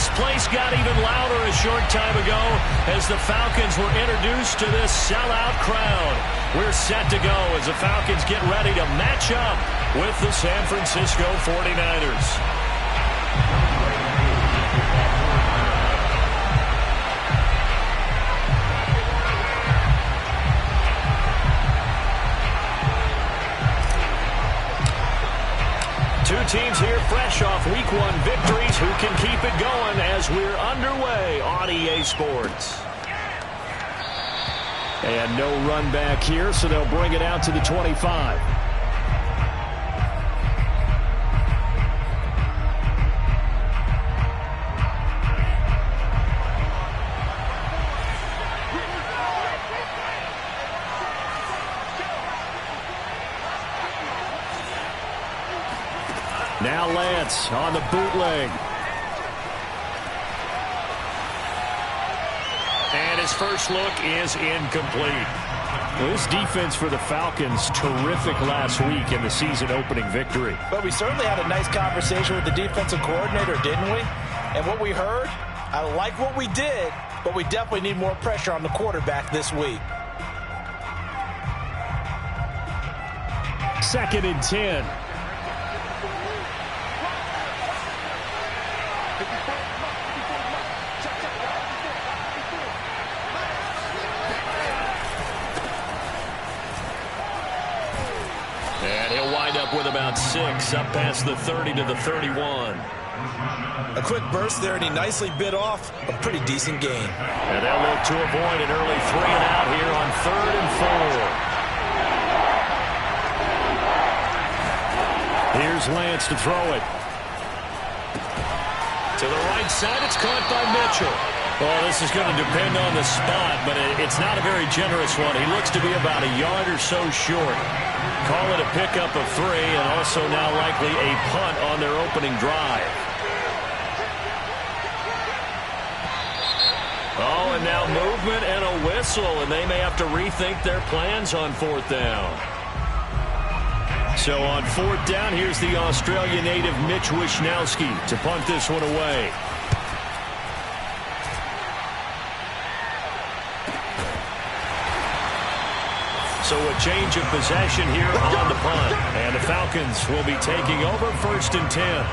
this place got even louder a short time ago as the Falcons were introduced to this sellout crowd. We're set to go as the Falcons get ready to match up with the San Francisco 49ers. Two teams here fresh off Week 1 victories who can keep it going as we're underway on EA Sports. And no run back here, so they'll bring it out to the 25. Now Lance on the bootleg. And his first look is incomplete. Well, this defense for the Falcons, terrific last week in the season opening victory. But we certainly had a nice conversation with the defensive coordinator, didn't we? And what we heard, I like what we did, but we definitely need more pressure on the quarterback this week. 2nd and 10. With about 6 up past the 30 to the 31. A quick burst there, and he nicely bit off a pretty decent gain. And they'll look to avoid an early 3 and out here on 3rd and 4. Here's Lance to throw it. To the right side, it's caught by Mitchell. Well, this is going to depend on the spot, but it's not a very generous one. He looks to be about a yard or so short. Call it a pickup of 3, and also now likely a punt on their opening drive. Oh, and now movement and a whistle, and they may have to rethink their plans on 4th down. So on 4th down, here's the Australia native Mitch Wishnowsky to punt this one away. So a change of possession here on the punt. And the Falcons will be taking over 1st and 10.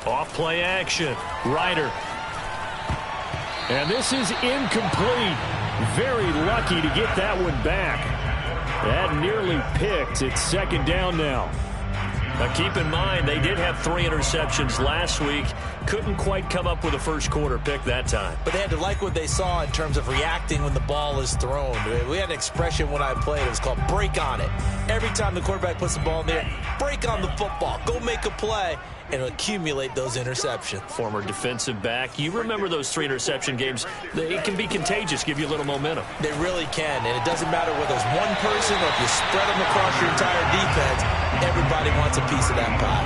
Off-play action. Ryder. And this is incomplete. Very lucky to get that one back. That nearly picked. It's 2nd down now. Now keep in mind, they did have 3 interceptions last week. Couldn't quite come up with a first quarter pick that time. But they had to like what they saw in terms of reacting when the ball is thrown. We had an expression when I played. It was called break on it. Every time the quarterback puts the ball in there, break on the football. Go make a play and accumulate those interceptions. Former defensive back. You remember those 3 interception games. It can be contagious, give you a little momentum. They really can, and it doesn't matter whether it's one person or if you spread them across your entire defense. Everybody wants a piece of that pie.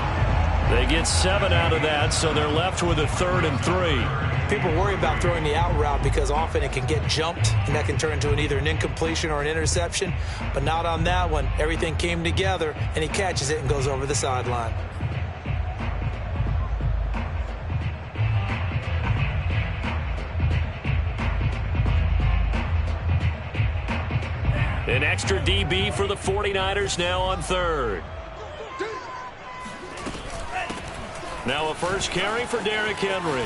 They get 7 out of that, so they're left with a 3rd and 3. People worry about throwing the out route because often it can get jumped, and that can turn into either an incompletion or an interception. But not on that one. Everything came together, and he catches it and goes over the sideline. An extra DB for the 49ers now on 3rd. Now a first carry for Derrick Henry.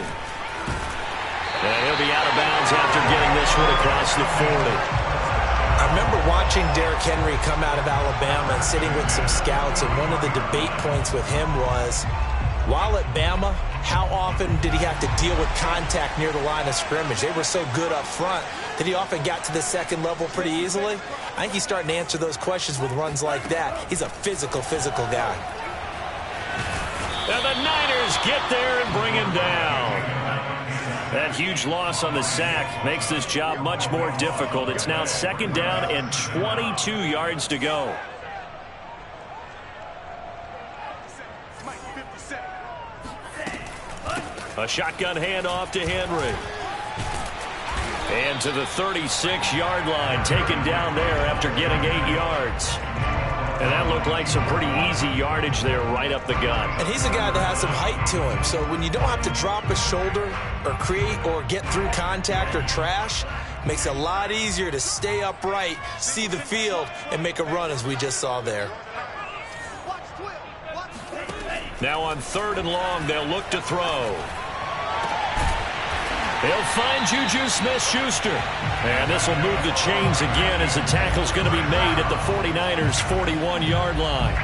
And he'll be out of bounds after getting this one across the 40. I remember watching Derrick Henry come out of Alabama and sitting with some scouts, and one of the debate points with him was, While at Bama, how often did he have to deal with contact near the line of scrimmage? They were so good up front that he often got to the second level pretty easily. I think he's starting to answer those questions with runs like that. He's a physical guy. And the Niners get there and bring him down. That huge loss on the sack makes this job much more difficult. It's now 2nd down and 22 yards to go. A shotgun handoff to Henry. And to the 36-yard line, taken down there after getting 8 yards. And that looked like some pretty easy yardage there right up the gut. And he's a guy that has some height to him. So when you don't have to drop a shoulder or create or get through contact or trash, makes it a lot easier to stay upright, see the field, and make a run as we just saw there. Now on 3rd and long, they'll look to throw. They'll find Juju Smith-Schuster. And this will move the chains again as the tackle's going to be made at the 49ers' 41-yard line.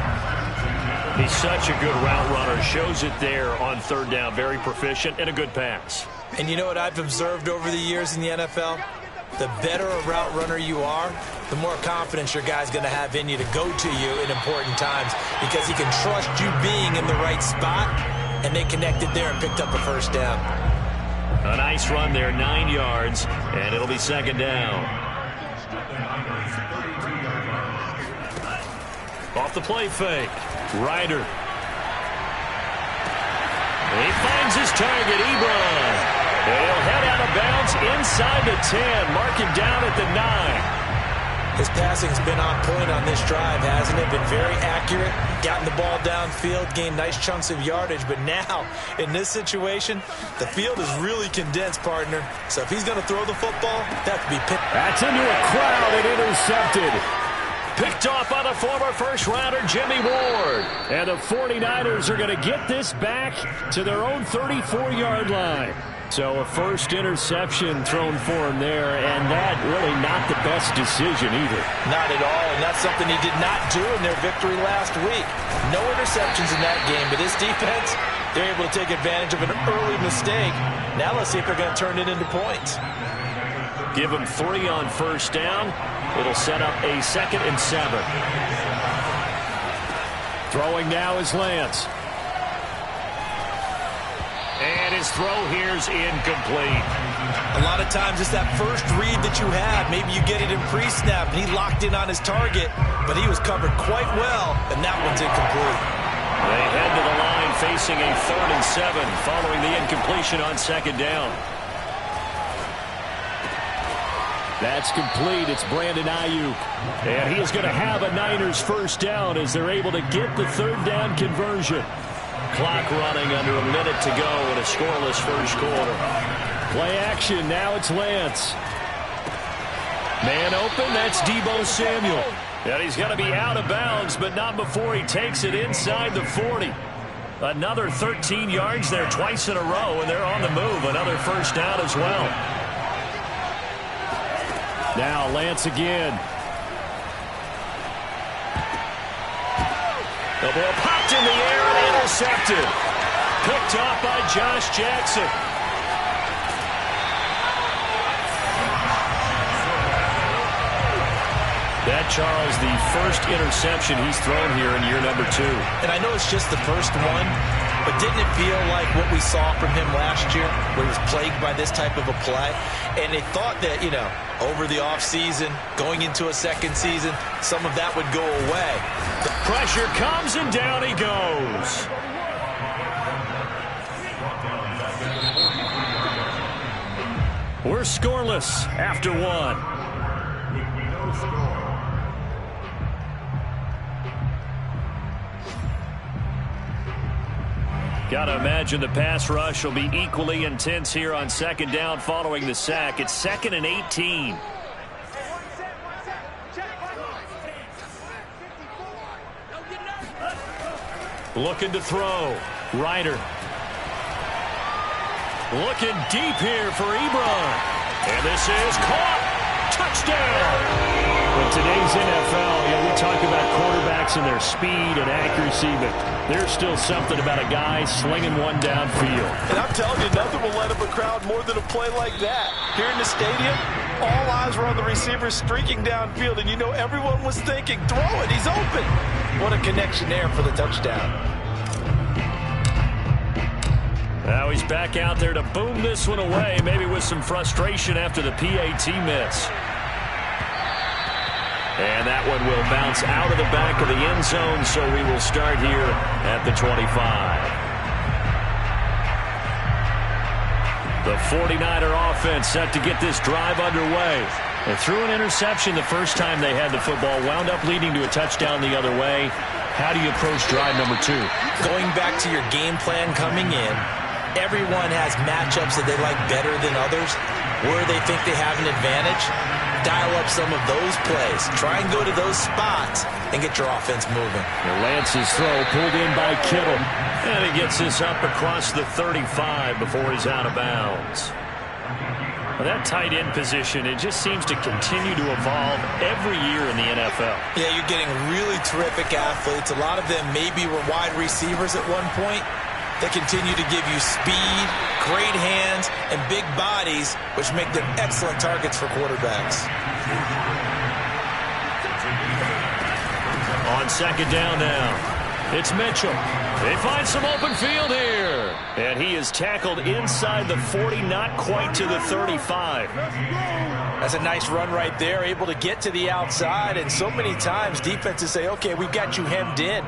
He's such a good route runner. Shows it there on 3rd down. Very proficient and a good pass. And you know what I've observed over the years in the NFL? The better a route runner you are, the more confidence your guy's going to have in you to go to you in important times because he can trust you being in the right spot, and they connected there and picked up a 1st down. A nice run there, 9 yards, and it'll be 2nd down. Off the play fake, Ryder. He finds his target, Ebron. He'll head out of bounds inside the 10, mark him down at the 9. His passing's been on point on this drive, hasn't it? Been very accurate, gotten the ball downfield, gained nice chunks of yardage. But now, in this situation, the field is really condensed, partner. So if he's going to throw the football, that could be picked. That's into a crowd and intercepted. Picked off by the former first-rounder Jimmy Ward. And the 49ers are going to get this back to their own 34-yard line. So a first interception thrown for him there, and that really not the best decision either. Not at all, and that's something he did not do in their victory last week. No interceptions in that game, but his defense, they're able to take advantage of an early mistake. Now let's see if they're going to turn it into points. Give him 3 on 1st down. It'll set up a 2nd and 7. Throwing now is Lance. And his throw here's incomplete. A lot of times it's that first read that you have. Maybe you get it in pre-snap, and he locked in on his target, but he was covered quite well, and that one's incomplete. They head to the line facing a 3rd and 7 following the incompletion on 2nd down. That's complete. It's Brandon Ayuk. And he is going to have a Niners 1st down as they're able to get the 3rd down conversion. Clock running under a minute to go in a scoreless 1st quarter. Play action. Now it's Lance. Man open. That's Deebo Samuel. And he's going to be out of bounds, but not before he takes it inside the 40. Another 13 yards there twice in a row, and they're on the move. Another 1st down as well. Now Lance again. The ball popped in the air and intercepted. Picked off by Josh Jackson. That, Charles, the first interception he's thrown here in year number 2. And I know it's just the first one, but didn't it feel like what we saw from him last year, where he was plagued by this type of a play? And they thought that, you know, over the offseason, going into a 2nd season, some of that would go away. The pressure comes, and down he goes. We're scoreless after 1. Got to imagine the pass rush will be equally intense here on 2nd down following the sack. It's 2nd and 18. Looking to throw. Ryder. Looking deep here for Ebron. And this is caught. Touchdown. In today's NFL, we talk about quarterbacks and their speed and accuracy, but there's still something about a guy slinging one downfield. And I'm telling you, nothing will let up a crowd more than a play like that. Here in the stadium, all eyes were on the receiver streaking downfield, and you know everyone was thinking, throw it, he's open. What a connection there for the touchdown. Now he's back out there to boom this one away, maybe with some frustration after the PAT miss. And that one will bounce out of the back of the end zone, so we will start here at the 25. The 49er offense set to get this drive underway. They threw an interception the first time they had the football, wound up leading to a touchdown the other way. How do you approach drive number 2? Going back to your game plan coming in, everyone has matchups that they like better than others, where they think they have an advantage. Dial up some of those plays. Try and go to those spots and get your offense moving. And Lance's throw pulled in by Kittle. And he gets this up across the 35 before he's out of bounds. Well, that tight end position, it just seems to continue to evolve every year in the NFL. Yeah, you're getting really terrific athletes. A lot of them maybe were wide receivers at one point. They continue to give you speed, great hands, and big bodies, which make them excellent targets for quarterbacks. On second down now, it's Mitchell. They find some open field here. And he is tackled inside the 40, not quite to the 35. That's a nice run right there, able to get to the outside. And so many times defenses say, okay, we've got you hemmed in.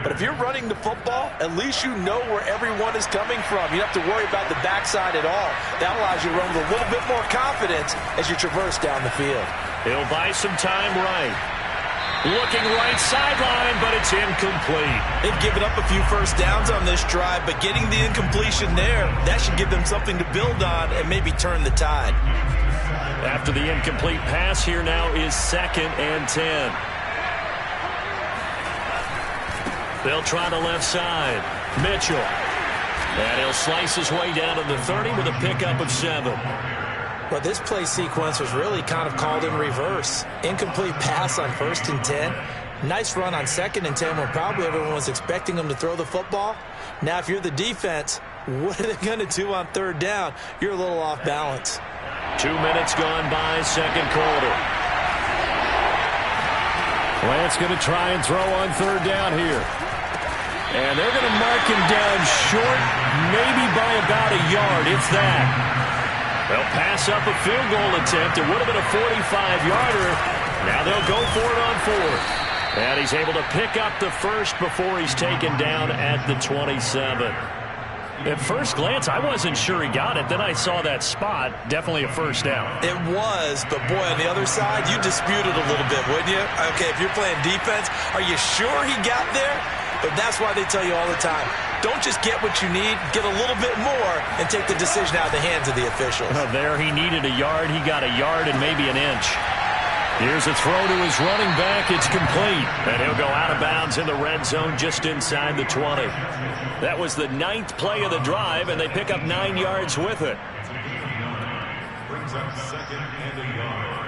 But if you're running the football, at least you know where everyone is coming from. You don't have to worry about the backside at all. That allows you to run with a little bit more confidence as you traverse down the field. He'll buy some time right. Looking right sideline, but it's incomplete. They've given up a few first downs on this drive, but getting the incompletion there, that should give them something to build on and maybe turn the tide. After the incomplete pass, here now is 2nd and 10. They'll try the left side. Mitchell. And he'll slice his way down to the 30 with a pickup of 7. Well, this play sequence was really kind of called in reverse. Incomplete pass on 1st and 10. Nice run on 2nd and 10 when probably everyone was expecting him to throw the football. Now, if you're the defense, what are they going to do on 3rd down? You're a little off balance. 2 minutes gone by, 2nd quarter. Lance going to try and throw on 3rd down here. And they're going to mark him down short, maybe by about a yard, if that. They'll pass up a field goal attempt. It would have been a 45-yarder. Now they'll go for it on 4th. And he's able to pick up the first before he's taken down at the 27. At first glance, I wasn't sure he got it. Then I saw that spot. Definitely a first down. It was, but boy, on the other side, you dispute it a little bit, wouldn't you? Okay, if you're playing defense, are you sure he got there? But that's why they tell you all the time, don't just get what you need, get a little bit more, and take the decision out of the hands of the officials. Well, there he needed a yard. He got a yard and maybe an inch. Here's a throw to his running back. It's complete. And he'll go out of bounds in the red zone just inside the 20. That was the 9th play of the drive, and they pick up 9 yards with it. Brings up 2nd and a yard.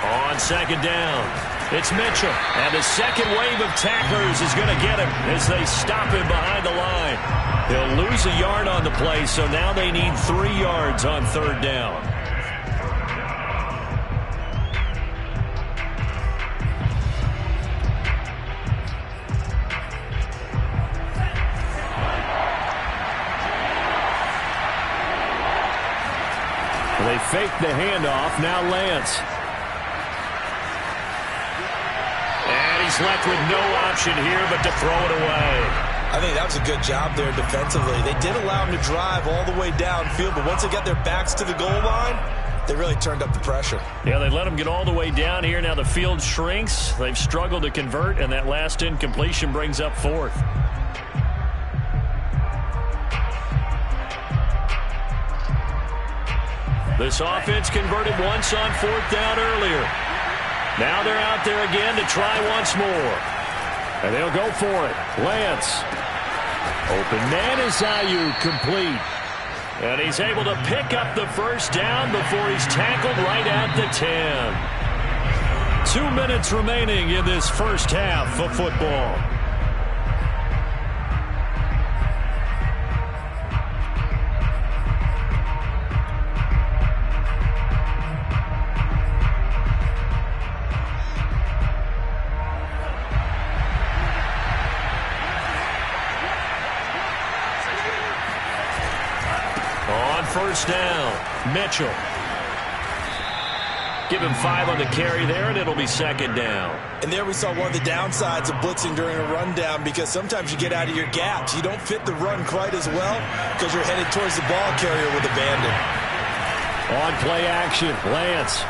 On 2nd down, it's Mitchell. And the second wave of tacklers is going to get him as they stop him behind the line. He'll lose a yard on the play, so now they need 3 yards on 3rd down. They fake the handoff. Now Lance. And he's left with no option here but to throw it away. I think that was a good job there defensively. They did allow him to drive all the way downfield, but once they got their backs to the goal line, they really turned up the pressure. Yeah, they let him get all the way down here. Now the field shrinks. They've struggled to convert, and that last incompletion brings up 4th. This offense converted once on 4th down earlier. Now they're out there again to try once more. And they'll go for it. Lance. Open man is Ayuk, complete. And he's able to pick up the first down before he's tackled right at the 10. 2 minutes remaining in this first half of football. First down, Mitchell. Give him 5 on the carry there, and it'll be 2nd down. And there we saw one of the downsides of blitzing during a rundown, because sometimes you get out of your gaps. You don't fit the run quite as well because you're headed towards the ball carrier with abandon. On play action, Lance.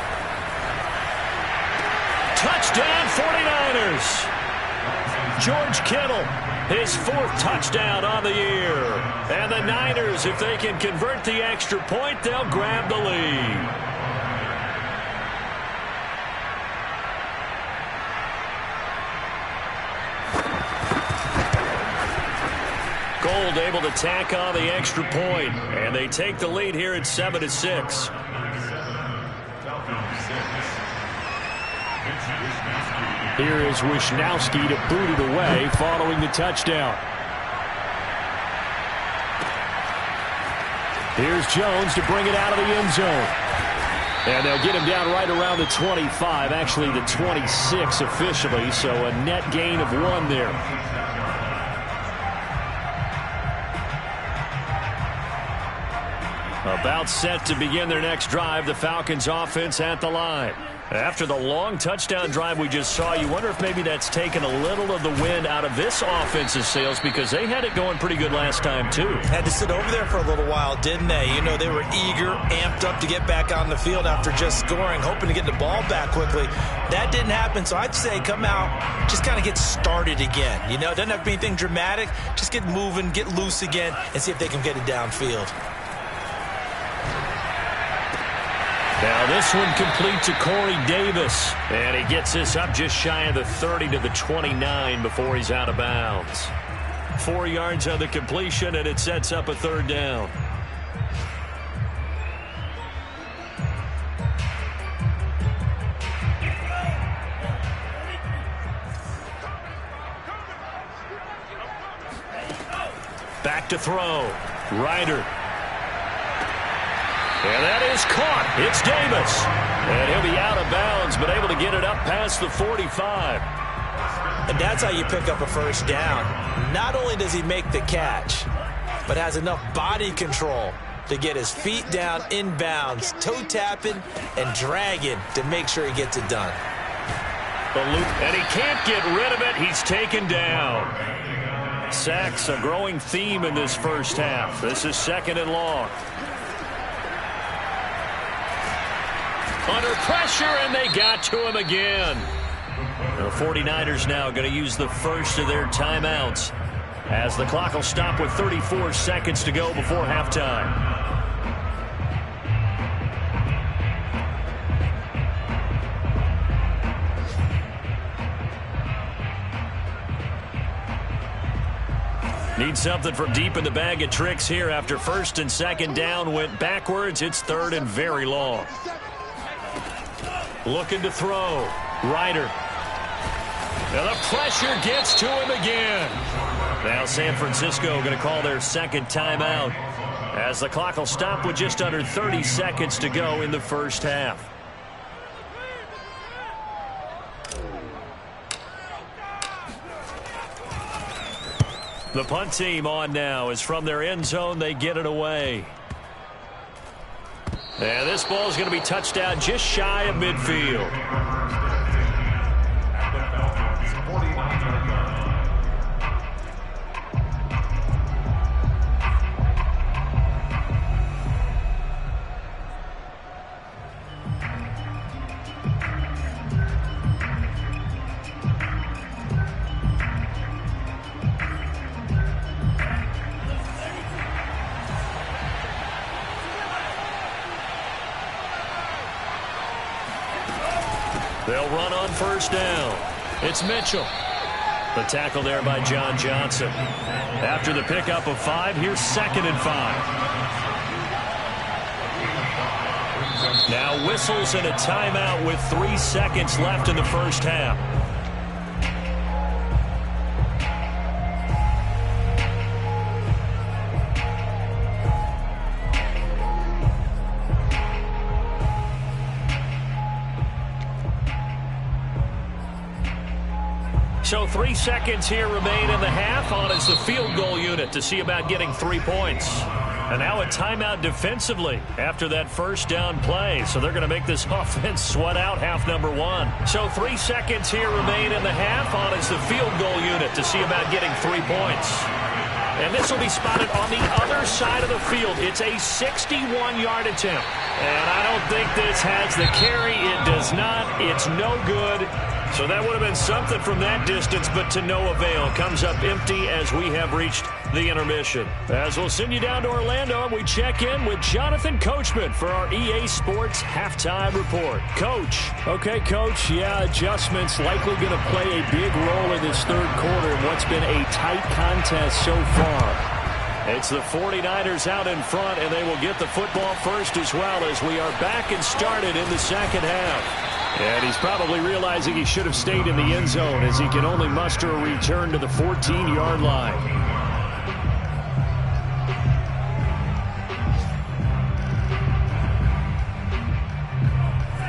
Touchdown, 49ers. George Kittle, his 4th touchdown on the year. And the Niners, if they can convert the extra point, they'll grab the lead. Gold able to tack on the extra point, and they take the lead here at 7-6. Here is Wishnowski to boot it away following the touchdown. Here's Jones to bring it out of the end zone. And they'll get him down right around the 25, actually the 26 officially, so a net gain of 1 there. About set to begin their next drive, the Falcons offense at the line. After the long touchdown drive we just saw, you wonder if maybe that's taken a little of the wind out of this offense's sails, because they had it going pretty good last time too. Had to sit over there for a little while, didn't they? You know, they were eager, amped up to get back on the field after just scoring, hoping to get the ball back quickly. That didn't happen, so I'd say come out, just kind of get started again. You know, it doesn't have to be anything dramatic. Just get moving, get loose again, and see if they can get it downfield. Now this one complete to Corey Davis. And he gets this up just shy of the 30 to the 29 before he's out of bounds. 4 yards on the completion, and it sets up a 3rd down. Back to throw. Ryder. And that is caught. It's Davis. And he'll be out of bounds, but able to get it up past the 45. And that's how you pick up a first down. Not only does he make the catch, but has enough body control to get his feet down inbounds, toe tapping and dragging to make sure he gets it done. And he can't get rid of it. He's taken down. Sacks a growing theme in this first half. This is 2nd and long. Under pressure, and they got to him again. The 49ers now going to use the first of their timeouts, as the clock will stop with 34 seconds to go before halftime. Need something from deep in the bag of tricks here after 1st and 2nd down went backwards. It's 3rd and very long. Looking to throw. Ryder. And the pressure gets to him again. Now San Francisco going to call their 2nd timeout, as the clock will stop with just under 30 seconds to go in the first half. The punt team on now, as from their end zone they get it away. And this ball is going to be touched down just shy of midfield. They'll run on first down. It's Mitchell. The tackle there by John Johnson. After the pickup of 5, here's 2nd and 5. Now whistles and a timeout with 3 seconds left in the first half. So 3 seconds here remain in the half on as the field goal unit to see about getting 3 points. And now a timeout defensively after that first down play. So they're going to make this offense sweat out half number 1. So 3 seconds here remain in the half on as the field goal unit to see about getting 3 points. And this will be spotted on the other side of the field. It's a 61-yard attempt. And I don't think this has the carry. It does not. It's no good. So that would have been something from that distance, but to no avail. Comes up empty as we have reached the intermission. As we'll send you down to Orlando, we check in with Jonathan Coachman for our EA Sports Halftime Report. Coach. Okay, Coach. Yeah, adjustments likely going to play a big role in this third quarter in what's been a tight contest so far. It's the 49ers out in front, and they will get the football first as well as we are back and started in the second half. And he's probably realizing he should have stayed in the end zone as he can only muster a return to the 14-yard line.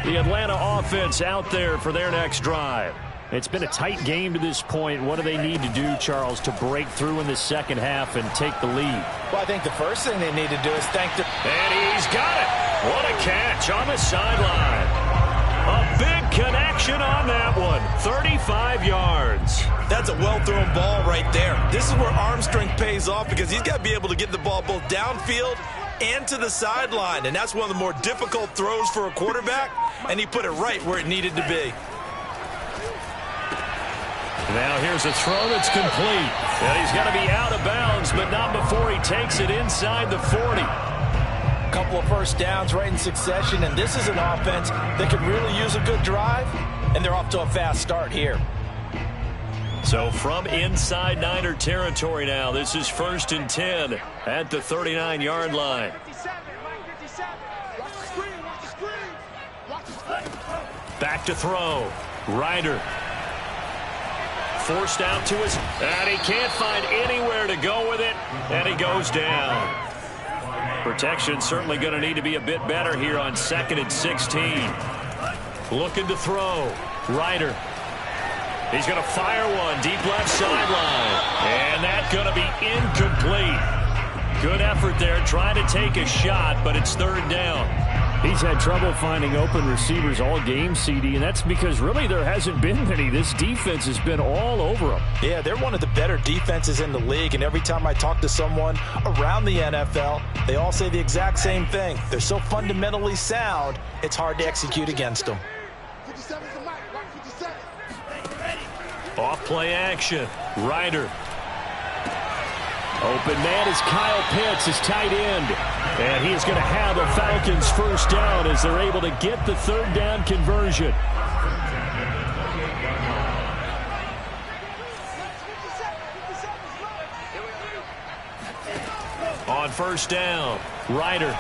The Atlanta offense out there for their next drive. It's been a tight game to this point. What do they need to do, Charles, to break through in the second half and take the lead? Well, I think the first thing they need to do is thank the... And he's got it. What a catch on the sideline. A big connection on that one. 35 yards. That's a well-thrown ball right there. This is where arm strength pays off because he's got to be able to get the ball both downfield and to the sideline. And that's one of the more difficult throws for a quarterback. And he put it right where it needed to be. Now here's a throw that's complete. And he's going to be out of bounds, but not before he takes it inside the 40. Couple of first downs right in succession, and this is an offense that could really use a good drive, and they're off to a fast start here. So from inside Niner territory now, this is 1st and 10 at the 39-yard line. Back to throw. Ryder. Forced out to his, and he can't find anywhere to go with it, and he goes down. Protection certainly going to need to be a bit better here on 2nd and 16. Looking to throw. Ryder. He's going to fire one deep left sideline. And that's going to be incomplete. Good effort there trying to take a shot, but it's 3rd down. He's had trouble finding open receivers all game, CD, and that's because really there hasn't been many. This defense has been all over them. Yeah, they're one of the better defenses in the league, and every time I talk to someone around the NFL, they all say the exact same thing. They're so fundamentally sound, it's hard to execute against them. Off play action. Ryder. Open man is Kyle Pitts, his tight end. And he is going to have a Falcons first down as they're able to get the 3rd down conversion. On first down, Ryder.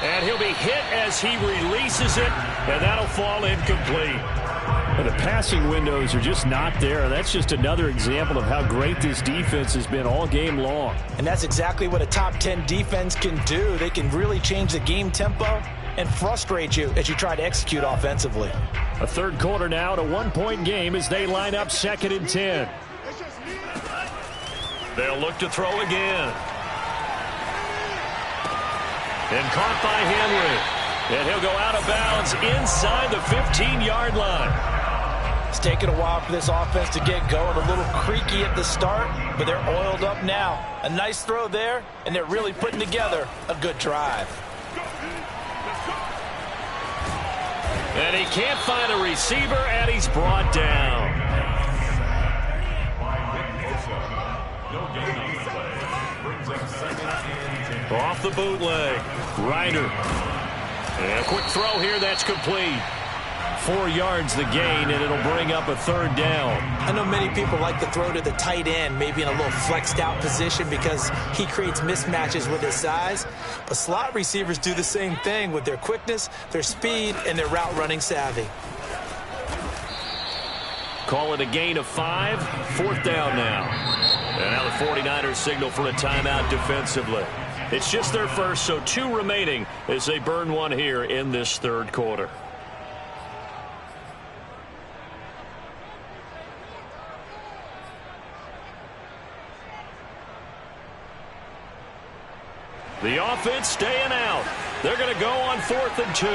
And he'll be hit as he releases it, and that'll fall incomplete. The passing windows are just not there. That's just another example of how great this defense has been all game long. And that's exactly what a top 10 defense can do. They can really change the game tempo and frustrate you as you try to execute offensively. A third quarter now, a 1-point game as they line up 2nd and 10. They'll look to throw again. And caught by Henry. And he'll go out of bounds inside the 15-yard line. It's taken a while for this offense to get going. A little creaky at the start, but they're oiled up now. A nice throw there, and they're really putting together a good drive. And he can't find a receiver, and he's brought down. Off the bootleg. Ryder. And a quick throw here that's complete. 4 yards the gain, and it'll bring up a 3rd down. I know many people like to throw to the tight end, maybe in a little flexed out position because he creates mismatches with his size. But slot receivers do the same thing with their quickness, their speed, and their route running savvy. Call it a gain of 5, 4th down now. And now the 49ers signal for a timeout defensively. It's just their first, so 2 remaining as they burn one here in this 3rd quarter. The offense staying out. They're going to go on 4th and 2.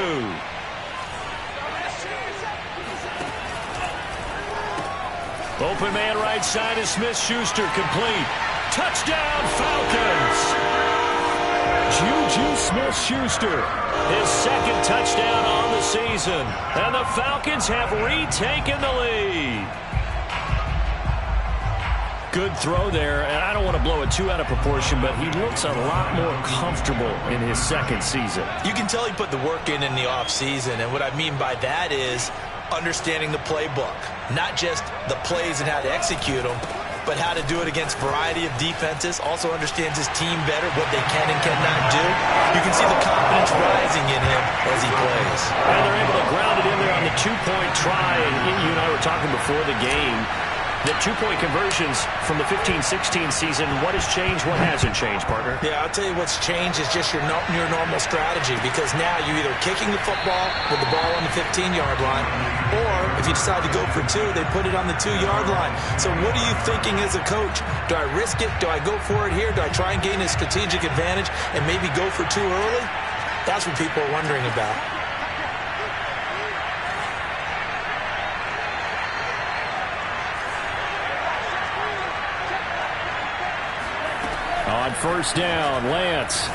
Open man right side is Smith-Schuster, complete. Touchdown, Falcons! Juju Smith-Schuster, his 2nd touchdown on the season. And the Falcons have retaken the lead. Good throw there, and I don't want to blow it too out of proportion, but he looks a lot more comfortable in his 2nd season. You can tell he put the work in the offseason, and what I mean by that is understanding the playbook. Not just the plays and how to execute them, but how to do it against a variety of defenses. Also understands his team better, what they can and cannot do. You can see the confidence rising in him as he plays. And they're able to ground it in there on the 2-point try, and you and I were talking before the game. The 2-point conversions from the 15-16 season, what has changed, what hasn't changed, partner? Yeah, I'll tell you what's changed is just your normal strategy, because now you're either kicking the football with the ball on the 15-yard line, or if you decide to go for 2, they put it on the 2-yard line. So what are you thinking as a coach? Do I risk it? Do I go for it here? Do I try and gain a strategic advantage and maybe go for 2 early? That's what people are wondering about. On 1st down, Lance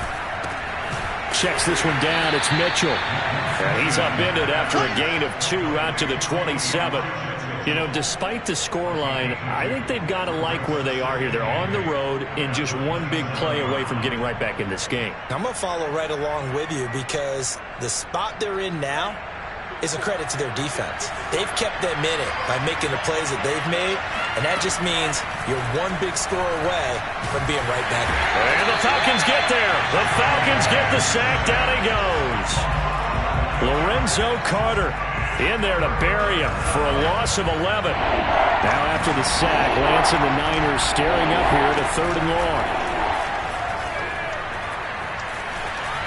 checks this one down. It's Mitchell. And he's upended after a gain of 2 out to the 27. You know, despite the scoreline, I think they've got to like where they are here. They're on the road and just one big play away from getting right back in this game. I'm going to follow right along with you, because the spot they're in now is a credit to their defense. They've kept them in it by making the plays that they've made, and that just means you're one big score away from being right back. And the Falcons get there. The Falcons get the sack. Down he goes. Lorenzo Carter in there to bury him for a loss of 11. Now after the sack, Lance and the Niners staring up here at a 3rd and long.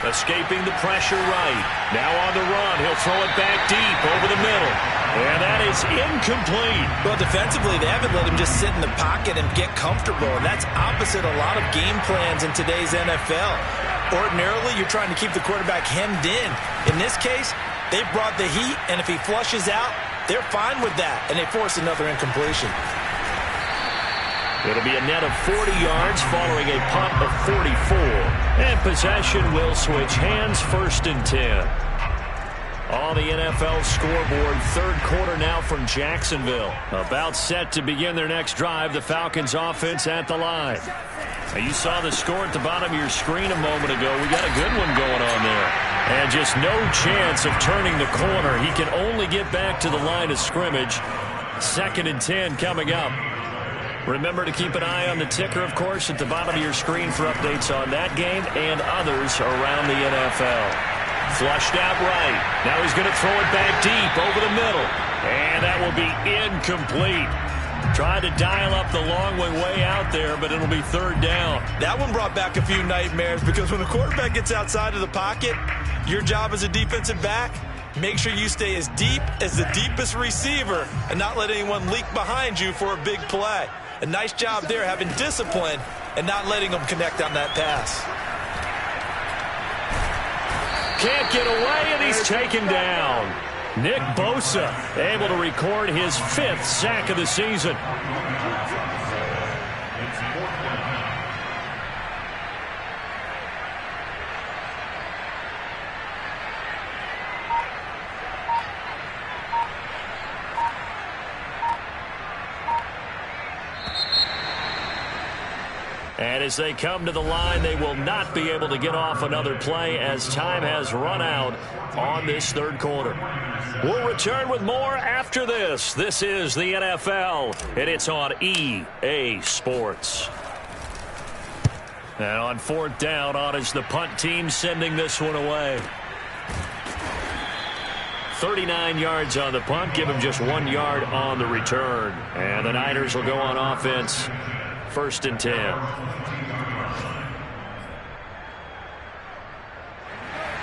Escaping the pressure right. Now on the run. He'll throw it back deep over the middle. And that is incomplete. Well, defensively, they haven't let him just sit in the pocket and get comfortable. And that's opposite a lot of game plans in today's NFL. Ordinarily, you're trying to keep the quarterback hemmed in. In this case, they brought the heat, and if he flushes out, they're fine with that. And they force another incompletion. It'll be a net of 40 yards following a punt of 44. And possession will switch hands, 1st and 10. On the NFL scoreboard, 3rd quarter now from Jacksonville. About set to begin their next drive, the Falcons offense at the line. Now, you saw the score at the bottom of your screen a moment ago. We got a good one going on there. And just no chance of turning the corner. He can only get back to the line of scrimmage. 2nd and 10 coming up. Remember to keep an eye on the ticker, of course, at the bottom of your screen for updates on that game and others around the NFL. Flushed out right. Now he's going to throw it back deep over the middle. And that will be incomplete. Tried to dial up the long way out there, but it'll be 3rd down. That one brought back a few nightmares, because when the quarterback gets outside of the pocket, your job as a defensive back, make sure you stay as deep as the deepest receiver and not let anyone leak behind you for a big play. A nice job there, having discipline and not letting them connect on that pass. Can't get away, and he's taken down. Nick Bosa able to record his 5th sack of the season. And as they come to the line, they will not be able to get off another play as time has run out on this third quarter. We'll return with more after this. This is the NFL, and it's on EA Sports. And on fourth down, on is the punt team sending this one away. 39 yards on the punt, give him just 1 yard on the return. And the Niners will go on offense, 1st and 10.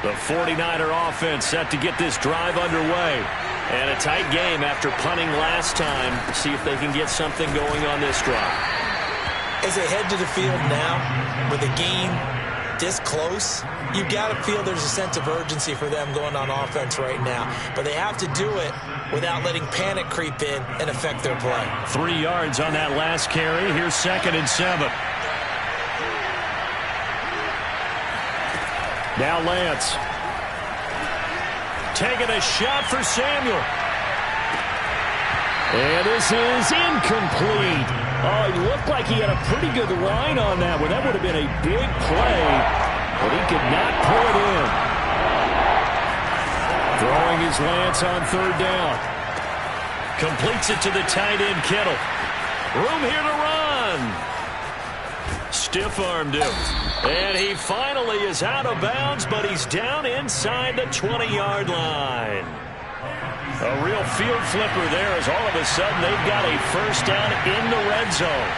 The 49er offense set to get this drive underway. And a tight game after punting last time. See if they can get something going on this drive. As they head to the field now, with a game this close, you've got to feel there's a sense of urgency for them going on offense right now. But they have to do it without letting panic creep in and affect their play. 3 yards on that last carry. Here's 2nd and 7. Now Lance. Taking a shot for Samuel. And this is incomplete. Oh, he looked like he had a pretty good line on that one. That would have been a big play, but he could not pull it in. Throwing his Lance on 3rd down. Completes it to the tight end, Kittle. Room here to run. Stiff-armed him. And he finally is out of bounds, but he's down inside the 20-yard line. A real field flipper there as all of a sudden they've got a 1st down in the red zone.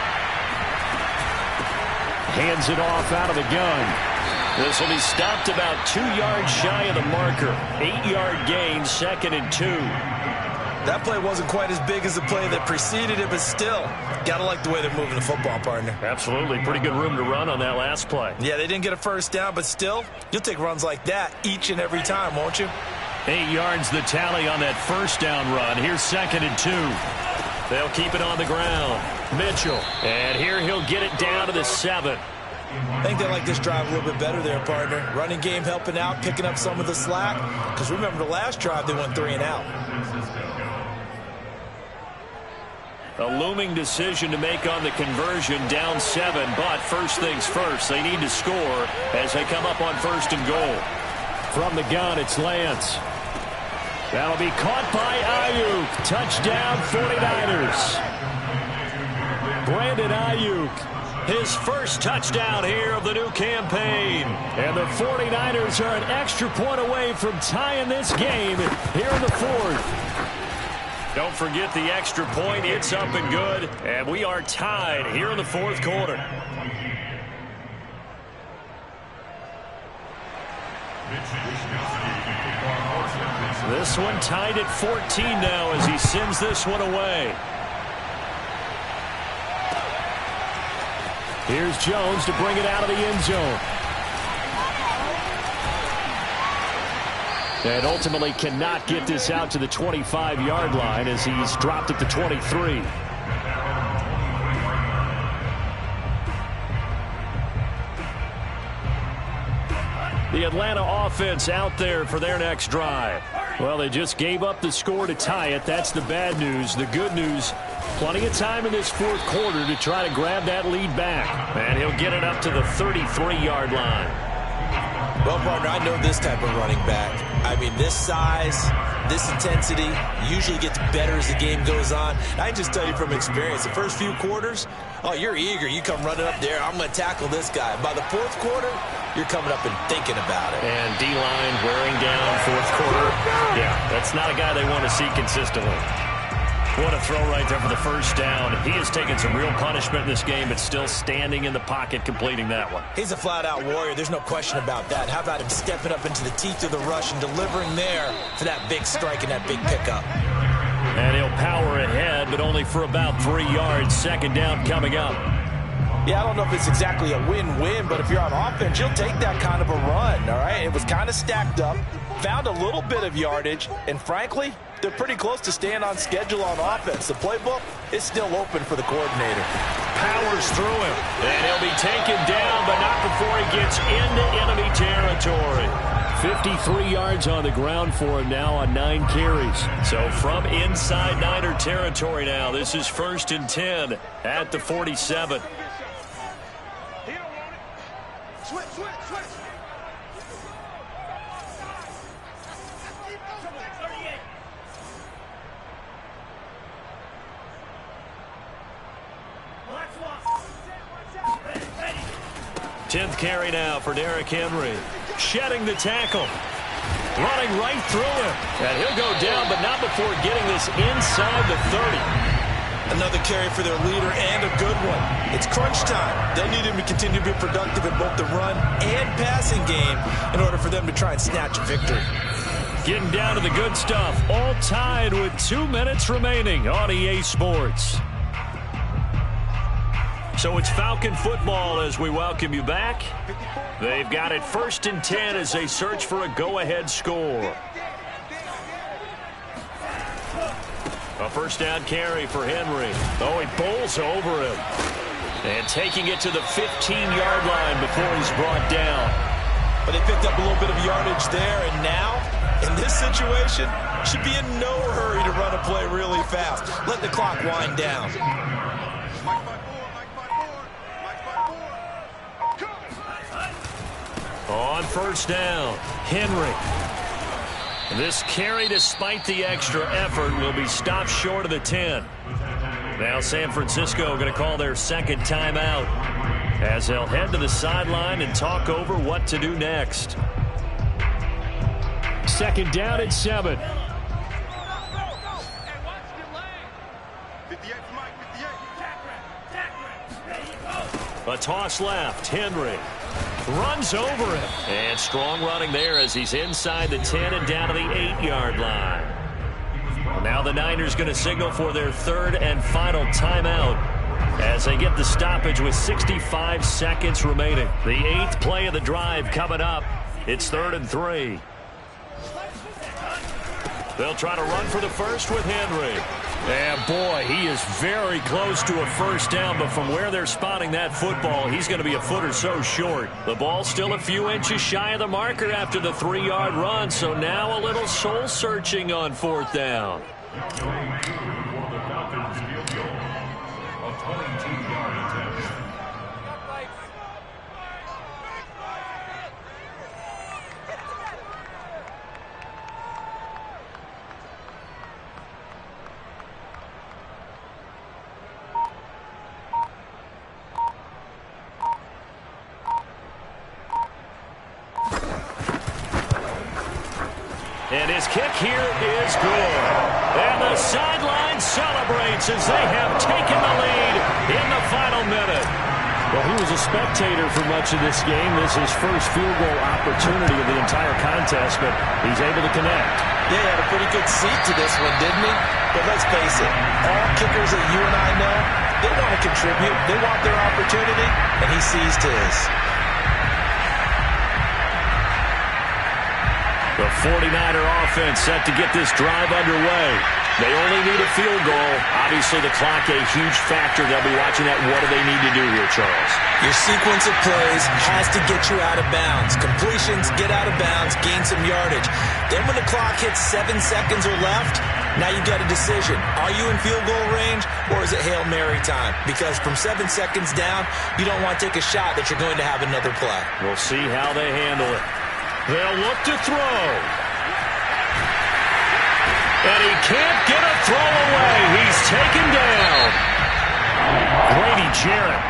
Hands it off out of the gun. This will be stopped about 2 yards shy of the marker. 8-yard gain, 2nd and 2. That play wasn't quite as big as the play that preceded it, but still, got to like the way they're moving the football, partner. Absolutely. Pretty good room to run on that last play. Yeah, they didn't get a 1st down, but still, you'll take runs like that each and every time, won't you? 8 yards the tally on that 1st down run. Here's 2nd and 2. They'll keep it on the ground. Mitchell. And here he'll get it down to the 7. I think they like this drive a little bit better there, partner. Running game helping out, picking up some of the slack. Because remember the last drive, they went 3 and out. A looming decision to make on the conversion, down 7. But first things first, they need to score as they come up on 1st and goal. From the gun, it's Lance. That'll be caught by Ayuk. Touchdown, 49ers. Brandon Ayuk, his first touchdown here of the new campaign. And the 49ers are an extra point away from tying this game here in the 4th. Don't forget the extra point. It's up and good. And we are tied here in the 4th quarter. This one tied at 14 now as he sends this one away. Here's Jones to bring it out of the end zone. And ultimately cannot get this out to the 25-yard line as he's dropped at the 23. The Atlanta offense out there for their next drive. Well, they just gave up the score to tie it. That's the bad news. The good news, plenty of time in this 4th quarter to try to grab that lead back. And he'll get it up to the 33-yard line. Well, partner, I know this type of running back. I mean, this size, this intensity usually gets better as the game goes on. I can just tell you from experience, the first few quarters, oh, you're eager. You come running up there, I'm going to tackle this guy. By the 4th quarter, you're coming up and thinking about it. And D-line wearing down 4th quarter. Yeah, that's not a guy they want to see consistently. What a throw right there for the 1st down. He has taken some real punishment in this game, but still standing in the pocket completing that one. He's a flat-out warrior. There's no question about that. How about him stepping up into the teeth of the rush and delivering there for that big strike and that big pickup? And he'll power ahead, but only for about 3 yards. 2nd down coming up. Yeah, I don't know if it's exactly a win-win, but if you're on offense, you'll take that kind of a run, all right? It was kind of stacked up, found a little bit of yardage, and frankly, they're pretty close to staying on schedule on offense. The playbook is still open for the coordinator. Powers through him, and he'll be taken down, but not before he gets into enemy territory. 53 yards on the ground for him now on 9 carries. So from inside Niner territory now, this is 1st and 10 at the 47. Tenth carry now for Derrick Henry. Shedding the tackle. Running right through him. And he'll go down, but not before getting this inside the 30. Another carry for their leader and a good one. It's crunch time. They'll need him to continue to be productive in both the run and passing game in order for them to try and snatch a victory. Getting down to the good stuff. All tied with 2 minutes remaining on EA Sports. So it's Falcon football as we welcome you back. They've got it 1st and 10 as they search for a go-ahead score. A first down carry for Henry. Oh, he bowls over him. And taking it to the 15-yard line before he's brought down. But they picked up a little bit of yardage there, and now, in this situation, should be in no hurry to run a play really fast. Let the clock wind down. On first down, Henry. This carry, despite the extra effort, will be stopped short of the 10. Now San Francisco going to call their second timeout as they'll head to the sideline and talk over what to do next. 2nd down and 7. A toss left, Henry. Runs over him. And strong running there as he's inside the 10 and down to the 8-yard line. Well, now the Niners going to signal for their 3rd and final timeout as they get the stoppage with 65 seconds remaining. The 8th play of the drive coming up. It's 3rd and 3. They'll try to run for the first with Henry. And boy, he is very close to a first down, but from where they're spotting that football, he's going to be a foot or so short. The ball's still a few inches shy of the marker after the 3-yard run, so now a little soul-searching on 4th down. And his kick here is good. And the sideline celebrates as they have taken the lead in the final minute. Well, he was a spectator for much of this game. This is his first field goal opportunity of the entire contest, but he's able to connect. Yeah, he had a pretty good seat to this one, didn't he? But let's face it, all kickers that you and I know, they want to contribute. They want their opportunity, and he seized his. The 49er offense set to get this drive underway. They only need a field goal. Obviously, the clock a huge factor. They'll be watching that. What do they need to do here, Charles? Your sequence of plays has to get you out of bounds. Completions, get out of bounds, gain some yardage. Then when the clock hits 7 seconds or left, now you've got a decision. Are you in field goal range, or is it Hail Mary time? Because from 7 seconds down, you don't want to take a shot that you're going to have another play. We'll see how they handle it. They'll look to throw. And he can't get a throw away. He's taken down. Grady Jarrett